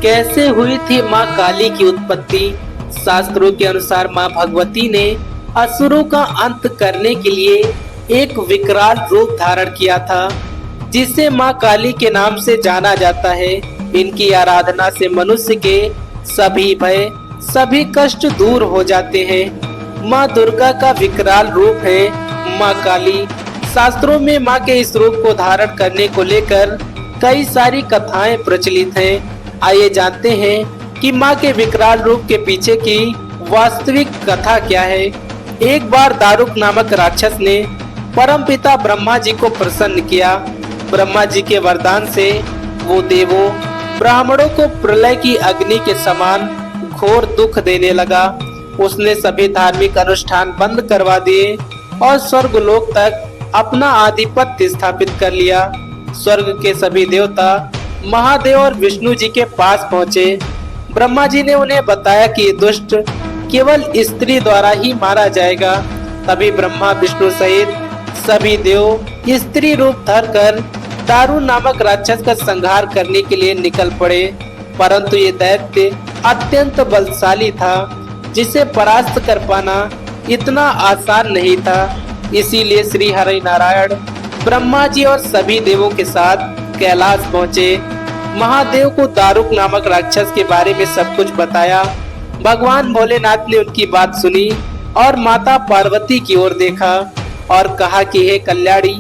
कैसे हुई थी माँ काली की उत्पत्ति। शास्त्रों के अनुसार माँ भगवती ने असुरों का अंत करने के लिए एक विकराल रूप धारण किया था, जिसे माँ काली के नाम से जाना जाता है। इनकी आराधना से मनुष्य के सभी भय, सभी कष्ट दूर हो जाते हैं। माँ दुर्गा का विकराल रूप है माँ काली। शास्त्रों में माँ के इस रूप को धारण करने को लेकर कई सारी कथाएं प्रचलित हैं। आइए जानते हैं कि माँ के विकराल रूप के पीछे की वास्तविक कथा क्या है। एक बार दारुक नामक राक्षस ने परमपिता ब्रह्मा जी को प्रसन्न किया। ब्रह्मा जी के वरदान से वो देवों, ब्राह्मणों को प्रलय की अग्नि के समान घोर दुख देने लगा। उसने सभी धार्मिक अनुष्ठान बंद करवा दिए और स्वर्गलोक तक अपना आधिपत्य स्थापित कर लिया। स्वर्ग के सभी देवता महादेव और विष्णु जी के पास पहुँचे। ब्रह्मा जी ने उन्हें बताया कि दुष्ट केवल स्त्री द्वारा ही मारा जाएगा। तभी ब्रह्मा विष्णु सहित सभी देव स्त्री रूप धरकर दारू नामक राक्षस का संहार करने के लिए निकल पड़े। परंतु ये दैत्य अत्यंत बलशाली था, जिसे परास्त कर पाना इतना आसान नहीं था। इसीलिए श्री हरि नारायण ब्रह्मा जी और सभी देवों के साथ कैलाश पहुँचे। महादेव को दारुक नामक राक्षस के बारे में सब कुछ बताया। भगवान भोलेनाथ ने उनकी बात सुनी और माता पार्वती की ओर देखा और कहा कि हे कल्याणी,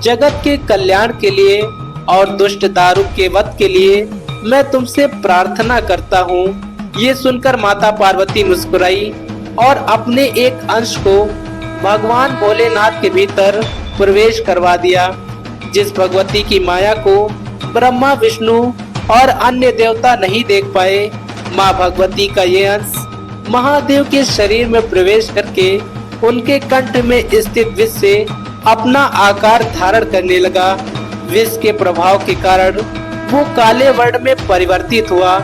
जगत के कल्याण के लिए और दुष्ट दारुक के वध के लिए मैं तुमसे प्रार्थना करता हूँ। ये सुनकर माता पार्वती मुस्कुराई और अपने एक अंश को भगवान भोलेनाथ के भीतर प्रवेश करवा दिया। जिस भगवती की माया को ब्रह्मा, विष्णु और अन्य देवता नहीं देख पाए, माँ भगवती का ये अंश महादेव के शरीर में प्रवेश करके उनके कंठ में स्थित विष से अपना आकार धारण करने लगा। विष के प्रभाव के कारण वो काले वर्ण में परिवर्तित हुआ।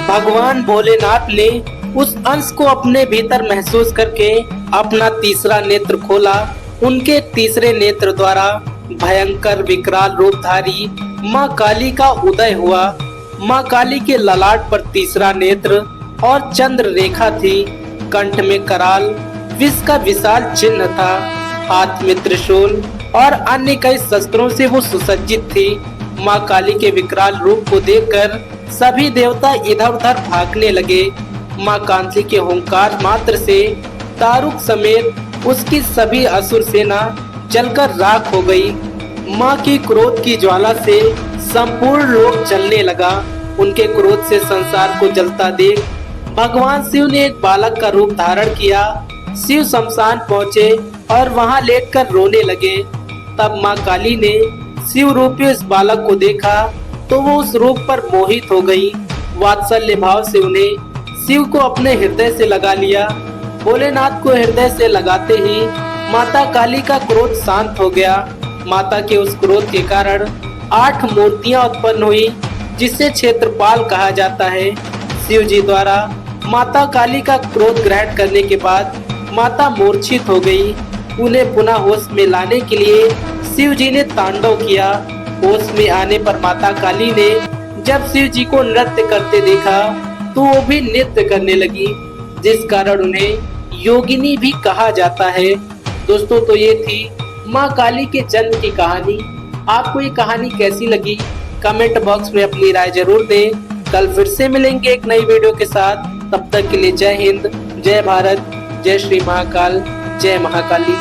भगवान भोलेनाथ ने उस अंश को अपने भीतर महसूस करके अपना तीसरा नेत्र खोला। उनके तीसरे नेत्र द्वारा भयंकर विकराल रूपधारी माँ काली का उदय हुआ। माँ काली के ललाट पर तीसरा नेत्र और चंद्र रेखा थी। कंठ में कराल विष का विशाल चिन्ह था। हाथ में त्रिशूल और अन्य कई शस्त्रों से वो सुसज्जित थी। माँ काली के विकराल रूप को देखकर सभी देवता इधर उधर भागने लगे। माँ काली के हुंकार मात्र से दारुक समेत उसकी सभी असुर सेना जलकर राख हो गई। माँ की क्रोध की ज्वाला से संपूर्ण लोक जलने लगा। उनके क्रोध से संसार को जलता देख भगवान शिव ने एक बालक का रूप धारण किया। शिव शमशान पहुँचे और वहाँ लेटकर रोने लगे। तब माँ काली ने शिव रूपी इस बालक को देखा तो वो उस रूप पर मोहित हो गई। वात्सल्य भाव से उन्हें शिव को अपने हृदय से लगा लिया। भोलेनाथ को हृदय से लगाते ही माता काली का क्रोध शांत हो गया। माता के उस क्रोध के कारण 8 मूर्तियां उत्पन्न हुई, जिसे क्षेत्रपाल कहा जाता है। शिव जी द्वारा माता काली का क्रोध ग्रहण करने के बाद माता मूर्छित हो गई। उन्हें पुनः होश में लाने के लिए शिव जी ने तांडव किया। होश में आने पर माता काली ने जब शिव जी को नृत्य करते देखा तो वो भी नृत्य करने लगी, जिस कारण उन्हें योगिनी भी कहा जाता है। दोस्तों, तो ये थी माँ काली के जन्म की कहानी। आपको ये कहानी कैसी लगी कमेंट बॉक्स में अपनी राय जरूर दें। कल फिर से मिलेंगे एक नई वीडियो के साथ। तब तक के लिए जय हिंद, जय भारत, जय श्री महाकाल, जय महाकाली।